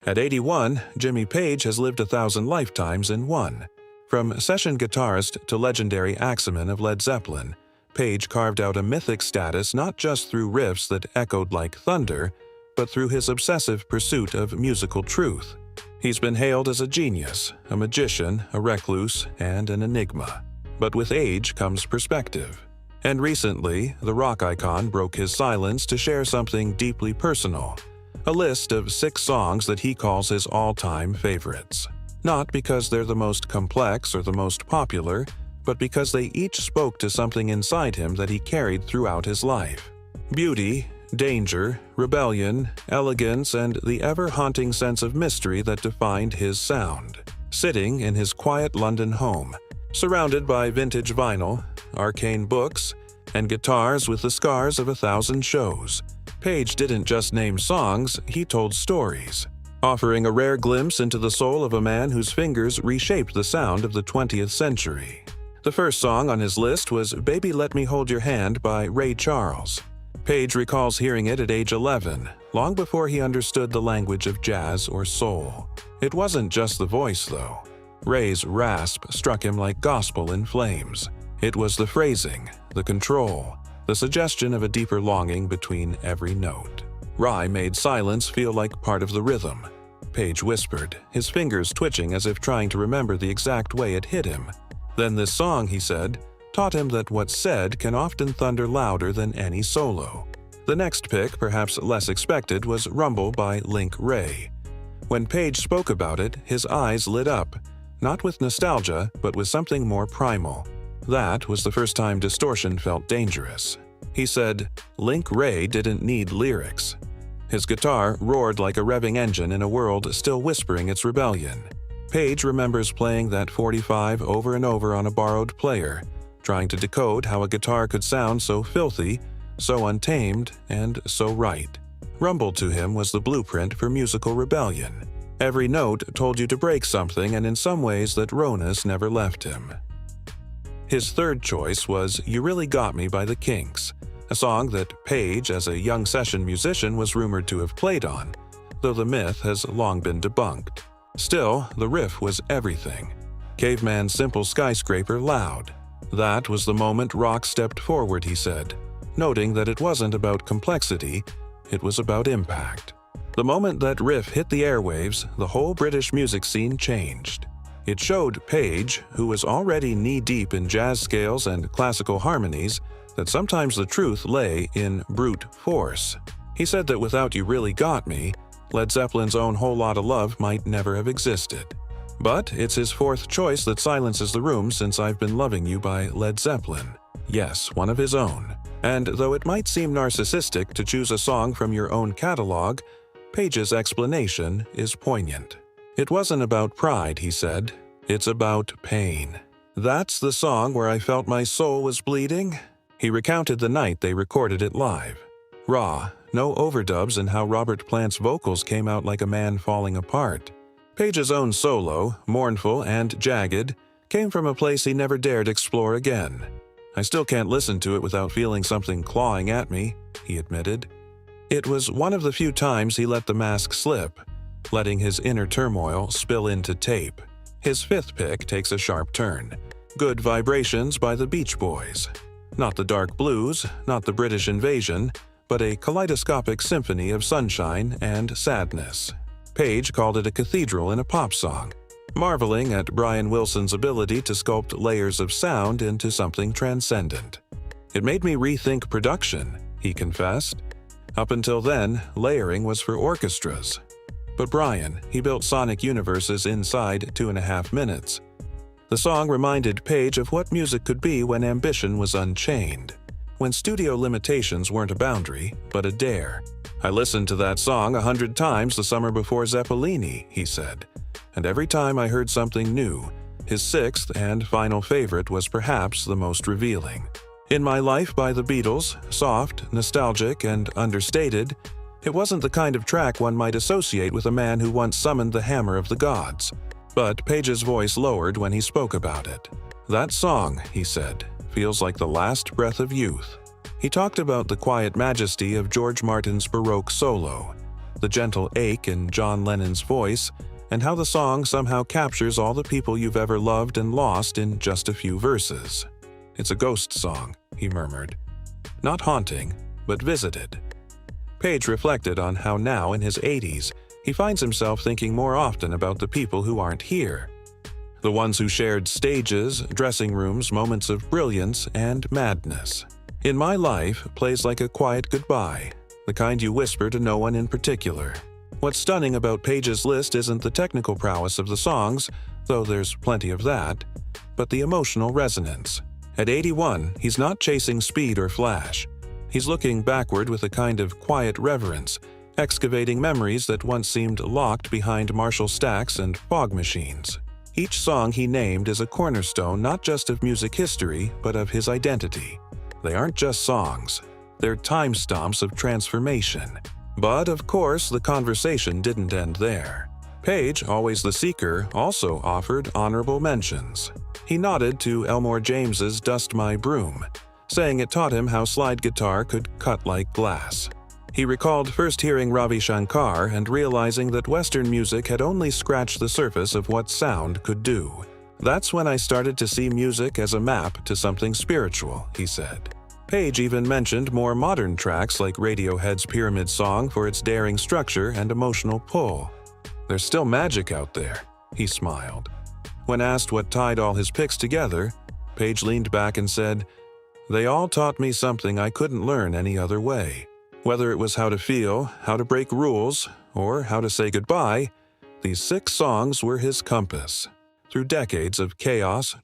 At 81, Jimmy Page has lived 1,000 lifetimes in one. From session guitarist to legendary axeman of Led Zeppelin, Page carved out a mythic status not just through riffs that echoed like thunder, but through his obsessive pursuit of musical truth. He's been hailed as a genius, a magician, a recluse, and an enigma. But with age comes perspective. And recently, the rock icon broke his silence to share something deeply personal, a list of 6 songs that he calls his all-time favorites. Not because they're the most complex or the most popular, but because they each spoke to something inside him that he carried throughout his life. Beauty, danger, rebellion, elegance, and the ever-haunting sense of mystery that defined his sound. Sitting in his quiet London home, surrounded by vintage vinyl, arcane books, and guitars with the scars of 1,000 shows, Page didn't just name songs, he told stories, offering a rare glimpse into the soul of a man whose fingers reshaped the sound of the 20th century. The first song on his list was Baby Let Me Hold Your Hand by Ray Charles. Page recalls hearing it at age 11, long before he understood the language of jazz or soul. It wasn't just the voice, though. Ray's rasp struck him like gospel in flames. It was the phrasing, the control, the suggestion of a deeper longing between every note. Ray made silence feel like part of the rhythm. Page whispered, his fingers twitching as if trying to remember the exact way it hit him. Then this song, he said, taught him that what's said can often thunder louder than any solo. The next pick, perhaps less expected, was Rumble by Link Wray. When Page spoke about it, his eyes lit up, not with nostalgia, but with something more primal. That was the first time distortion felt dangerous. He said, Link Wray didn't need lyrics. His guitar roared like a revving engine in a world still whispering its rebellion. Page remembers playing that 45 over and over on a borrowed player, trying to decode how a guitar could sound so filthy, so untamed, and so right. Rumble to him was the blueprint for musical rebellion. Every note told you to break something, and in some ways that rawness never left him. His third choice was You Really Got Me by the Kinks, a song that Page, as a young session musician, was rumored to have played on, though the myth has long been debunked. Still, the riff was everything. Caveman's simple skyscraper loud. That was the moment rock stepped forward, he said, noting that it wasn't about complexity, it was about impact. The moment that riff hit the airwaves, the whole British music scene changed. It showed Page, who was already knee-deep in jazz scales and classical harmonies, that sometimes the truth lay in brute force. He said that without You Really Got Me, Led Zeppelin's own Whole Lotta Love might never have existed. But it's his fourth choice that silences the room since I've Been Loving You by Led Zeppelin. Yes, one of his own. And though it might seem narcissistic to choose a song from your own catalog, Page's explanation is poignant. It wasn't about pride, he said. It's about pain. That's the song where I felt my soul was bleeding. He recounted the night they recorded it live. Raw, no overdubs, and how Robert Plant's vocals came out like a man falling apart. Page's own solo, mournful and jagged, came from a place he never dared explore again. I still can't listen to it without feeling something clawing at me, he admitted. It was one of the few times he let the mask slip, letting his inner turmoil spill into tape. His fifth pick takes a sharp turn. Good Vibrations by the Beach Boys. Not the dark blues, not the British invasion, but a kaleidoscopic symphony of sunshine and sadness. Page called it a cathedral in a pop song, marveling at Brian Wilson's ability to sculpt layers of sound into something transcendent. It made me rethink production, he confessed. Up until then, layering was for orchestras. But Brian, he built sonic universes inside 2.5 minutes. The song reminded Page of what music could be when ambition was unchained, when studio limitations weren't a boundary, but a dare. I listened to that song 100 times the summer before Zeppelini, he said, and every time I heard something new, his sixth and final favorite was perhaps the most revealing. In My Life by the Beatles, soft, nostalgic, and understated, it wasn't the kind of track one might associate with a man who once summoned the hammer of the gods. But Page's voice lowered when he spoke about it. That song, he said, feels like the last breath of youth. He talked about the quiet majesty of George Martin's Baroque solo, the gentle ache in John Lennon's voice, and how the song somehow captures all the people you've ever loved and lost in just a few verses. "It's a ghost song," he murmured. "Not haunting, but visited." Page reflected on how now in his 80s, he finds himself thinking more often about the people who aren't here. The ones who shared stages, dressing rooms, moments of brilliance, and madness. "In My Life" plays like a quiet goodbye, the kind you whisper to no one in particular. What's stunning about Page's list isn't the technical prowess of the songs, though there's plenty of that, but the emotional resonance. At 81, he's not chasing speed or flash. He's looking backward with a kind of quiet reverence, excavating memories that once seemed locked behind Marshall stacks and fog machines. Each song he named is a cornerstone not just of music history, but of his identity. They aren't just songs. They're time stamps of transformation. But, of course, the conversation didn't end there. Page, always the seeker, also offered honorable mentions. He nodded to Elmore James's "Dust My Broom," saying it taught him how slide guitar could cut like glass. He recalled first hearing Ravi Shankar and realizing that Western music had only scratched the surface of what sound could do. "That's when I started to see music as a map to something spiritual," he said. Page even mentioned more modern tracks like Radiohead's Pyramid Song for its daring structure and emotional pull. "There's still magic out there," he smiled. When asked what tied all his picks together, Page leaned back and said, "They all taught me something I couldn't learn any other way. Whether it was how to feel, how to break rules, or how to say goodbye, these 6 songs were his compass. Through decades of chaos,